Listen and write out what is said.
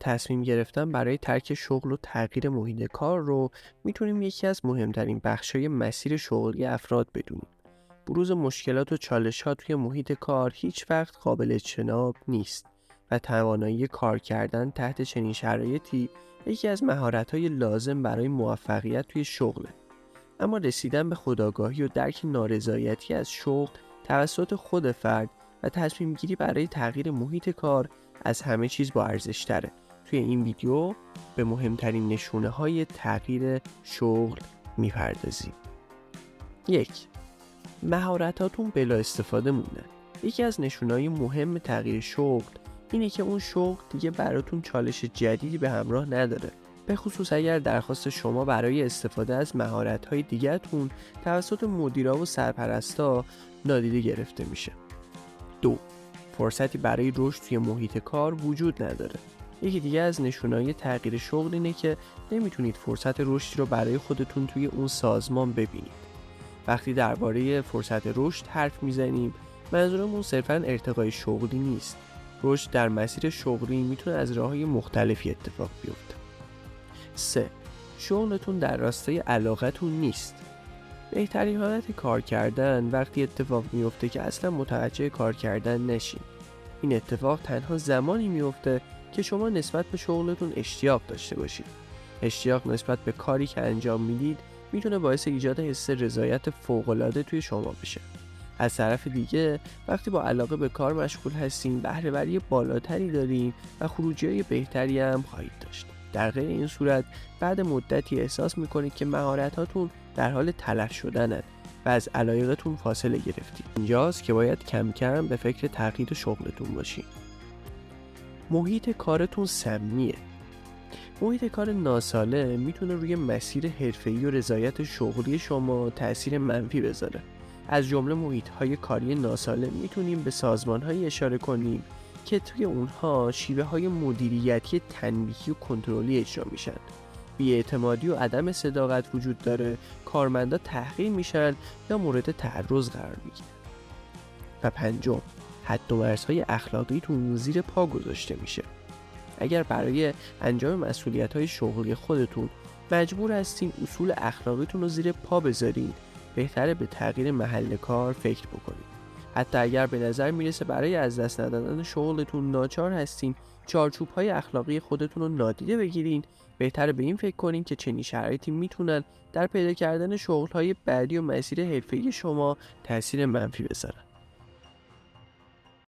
تصمیم گرفتن برای ترک شغل و تغییر محیط کار رو میتونیم یکی از مهمترین بخشای مسیر شغلی افراد بدونیم. بروز مشکلات و چالش‌ها توی محیط کار هیچ وقت قابل اجتناب نیست و توانایی کار کردن تحت چنین شرایطی یکی از مهارت‌های لازم برای موفقیت توی شغله. اما رسیدن به خودآگاهی و درک نارضایتی از شغل توسط خود فرد و تصمیم گیری برای تغییر محیط کار از همه چیز با ارزش تره. توی این ویدیو به مهمترین نشونه های تغییر شغل میپردازیم. 1. مهارتاتون بلا استفاده موندن. یکی از نشونه‌های مهم تغییر شغل اینه که اون شغل دیگه براتون چالش جدیدی به همراه نداره، به خصوص اگر درخواست شما برای استفاده از مهارت‌های دیگه‌تون توسط مدیرا و سرپرستا نادیده گرفته میشه. 2. فرصتی برای رشد توی محیط کار وجود نداره. یکی دیگه از نشونه‌های تغییر شغل اینه که نمیتونید فرصت رشدی رو برای خودتون توی اون سازمان ببینید. وقتی درباره فرصت رشد حرف میزنیم، منظورمون صرفاً ارتقای شغلی نیست. رشد در مسیر شغلی میتونه از راه‌های مختلفی اتفاق بیفته. 3. شغلتون در راستای علاقتون نیست. بهترین حالت کار کردن وقتی اتفاق میفته که اصلا متوجه کار کردن نشین. این اتفاق تنها زمانی میفته که شما نسبت به شغلتون اشتیاق داشته باشید. اشتیاق نسبت به کاری که انجام میدید میتونه باعث ایجاد حس رضایت فوق‌العاده توی شما بشه. از طرف دیگه وقتی با علاقه به کار مشغول هستین، بهره‌وری بالاتری دارین و خروجی‌های بهتری هم خواهید داشت. در غیر این صورت بعد مدتی احساس میکنید که مهارتاتون در حال تلف شدنن و از علایقتون فاصله گرفتید. اینجاست که باید کم کم به فکر تغییر شغلتون باشین. محیط کارتون سمیه. محیط کار ناسالم میتونه روی مسیر حرفه‌ای و رضایت شغلی شما تأثیر منفی بذاره. از جمله محیط‌های کاری ناسالم میتونیم به سازمان‌هایی اشاره کنیم که توی اونها شیوه‌های مدیریتی تنبیهی و کنترلی اجرا میشن. بی‌اعتمادی و عدم صداقت وجود داره، کارمندا تحقیر میشن یا مورد تعرض قرار میگیرن. و 5. حد و مرزهای اخلاقیتون زیر پا گذاشته میشه. اگر برای انجام مسئولیت‌های شغلی خودتون مجبور هستین اصول اخلاقیتون رو زیر پا بذارین، بهتره به تغییر محل کار فکر بکنید. حتی اگر به نظر میرسه برای از دست ندادن شغلتون ناچار هستین چارچوب‌های اخلاقی خودتون رو نادیده بگیرین، بهتره به این فکر کنین که چنین شرایطی میتونن در پیدا کردن شغل‌های بعدی و مسیر حرفه‌ای شما تأثیر منفی بذارن.